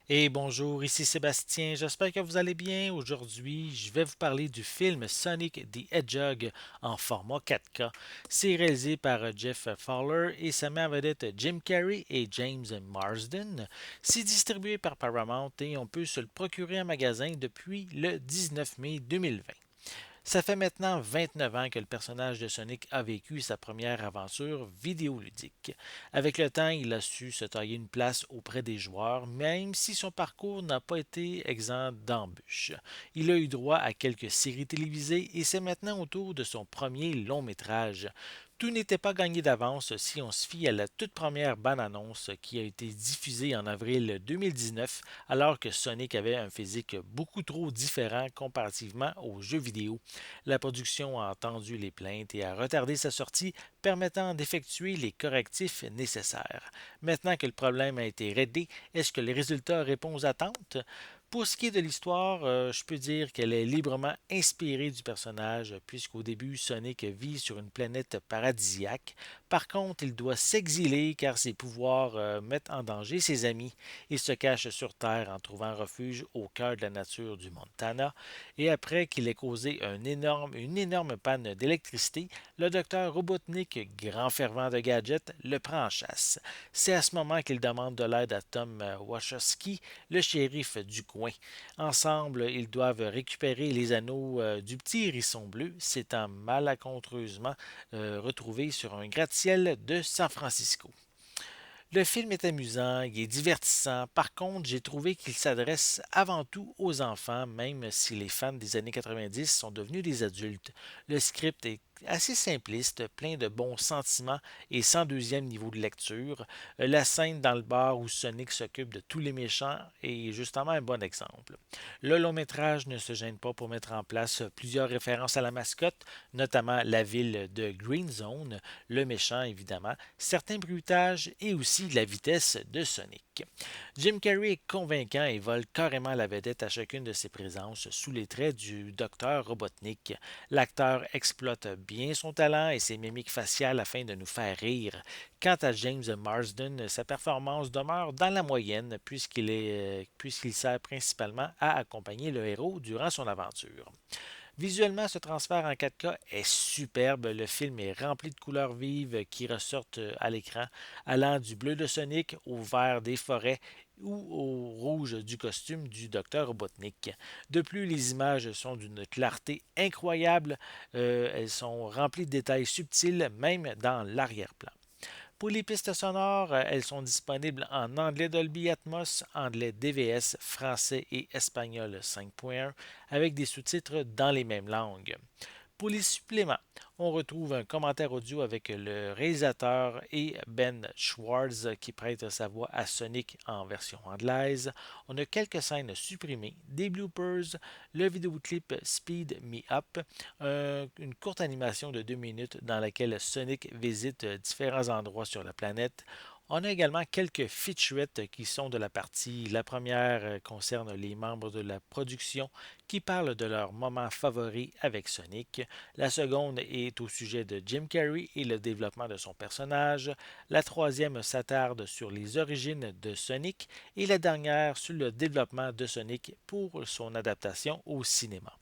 Et bonjour, ici Sébastien, j'espère que vous allez bien. Aujourd'hui, je vais vous parler du film Sonic the Hedgehog en format 4K. C'est réalisé par Jeff Fowler et ça met en vedette Jim Carrey et James Marsden. C'est distribué par Paramount et on peut se le procurer en magasin depuis le 19 mai 2020. Ça fait maintenant 29 ans que le personnage de Sonic a vécu sa première aventure vidéoludique. Avec le temps, il a su se tailler une place auprès des joueurs, même si son parcours n'a pas été exempt d'embûches. Il a eu droit à quelques séries télévisées et c'est maintenant au tour de son premier long métrage. Tout n'était pas gagné d'avance si on se fie à la toute première bande-annonce qui a été diffusée en avril 2019, alors que Sonic avait un physique beaucoup trop différent comparativement aux jeux vidéo. La production a entendu les plaintes et a retardé sa sortie, permettant d'effectuer les correctifs nécessaires. Maintenant que le problème a été réglé, est-ce que les résultats répondent aux attentes? Pour ce qui est de l'histoire, je peux dire qu'elle est librement inspirée du personnage, puisqu'au début, Sonic vit sur une planète paradisiaque. Par contre, il doit s'exiler car ses pouvoirs mettent en danger ses amis. Il se cache sur Terre en trouvant refuge au cœur de la nature du Montana. Et après qu'il ait causé une énorme panne d'électricité, le docteur Robotnik, grand fervent de gadgets, le prend en chasse. C'est à ce moment qu'il demande de l'aide à Tom Wachowski, le shérif du coin. Ensemble, ils doivent récupérer les anneaux du petit hérisson bleu, s'étant malencontreusement retrouvé sur un gratte-ciel de San Francisco. Le film est amusant, il est divertissant. Par contre, j'ai trouvé qu'il s'adresse avant tout aux enfants, même si les fans des années 90 sont devenus des adultes. Le script est assez simpliste, plein de bons sentiments et sans deuxième niveau de lecture. La scène dans le bar où Sonic s'occupe de tous les méchants est justement un bon exemple. Le long métrage ne se gêne pas pour mettre en place plusieurs références à la mascotte, notamment la ville de Green Zone, le méchant évidemment, certains bruitages et aussi la vitesse de Sonic. Jim Carrey est convaincant et vole carrément la vedette à chacune de ses présences sous les traits du docteur Robotnik. L'acteur exploite bien son talent et ses mimiques faciales afin de nous faire rire. Quant à James Marsden, sa performance demeure dans la moyenne puisqu'il sert principalement à accompagner le héros durant son aventure. Visuellement, ce transfert en 4K est superbe. Le film est rempli de couleurs vives qui ressortent à l'écran, allant du bleu de Sonic au vert des forêts ou au rouge du costume du docteur Robotnik. De plus, les images sont d'une clarté incroyable. Elles sont remplies de détails subtils, même dans l'arrière-plan. Pour les pistes sonores, elles sont disponibles en anglais Dolby Atmos, anglais DVS, français et espagnol 5.1 avec des sous-titres dans les mêmes langues. Pour les suppléments, on retrouve un commentaire audio avec le réalisateur et Ben Schwartz qui prête sa voix à Sonic en version anglaise. On a quelques scènes supprimées, des bloopers, le vidéoclip Speed Me Up, une courte animation de 2 minutes dans laquelle Sonic visite différents endroits sur la planète. On a également quelques featurettes qui sont de la partie. La première concerne les membres de la production qui parlent de leurs moments favoris avec Sonic. La seconde est au sujet de Jim Carrey et le développement de son personnage. La troisième s'attarde sur les origines de Sonic et la dernière sur le développement de Sonic pour son adaptation au cinéma.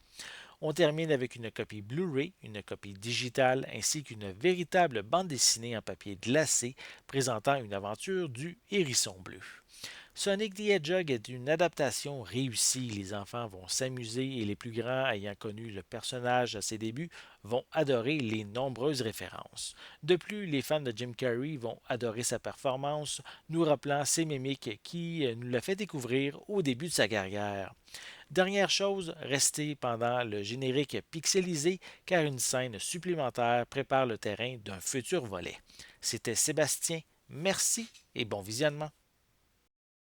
On termine avec une copie Blu-ray, une copie digitale ainsi qu'une véritable bande dessinée en papier glacé présentant une aventure du hérisson bleu. Sonic the Hedgehog est une adaptation réussie. Les enfants vont s'amuser et les plus grands, ayant connu le personnage à ses débuts, vont adorer les nombreuses références. De plus, les fans de Jim Carrey vont adorer sa performance, nous rappelant ses mimiques qui nous l'a fait découvrir au début de sa carrière. Dernière chose, restez pendant le générique pixelisé car une scène supplémentaire prépare le terrain d'un futur volet. C'était Sébastien, merci et bon visionnement.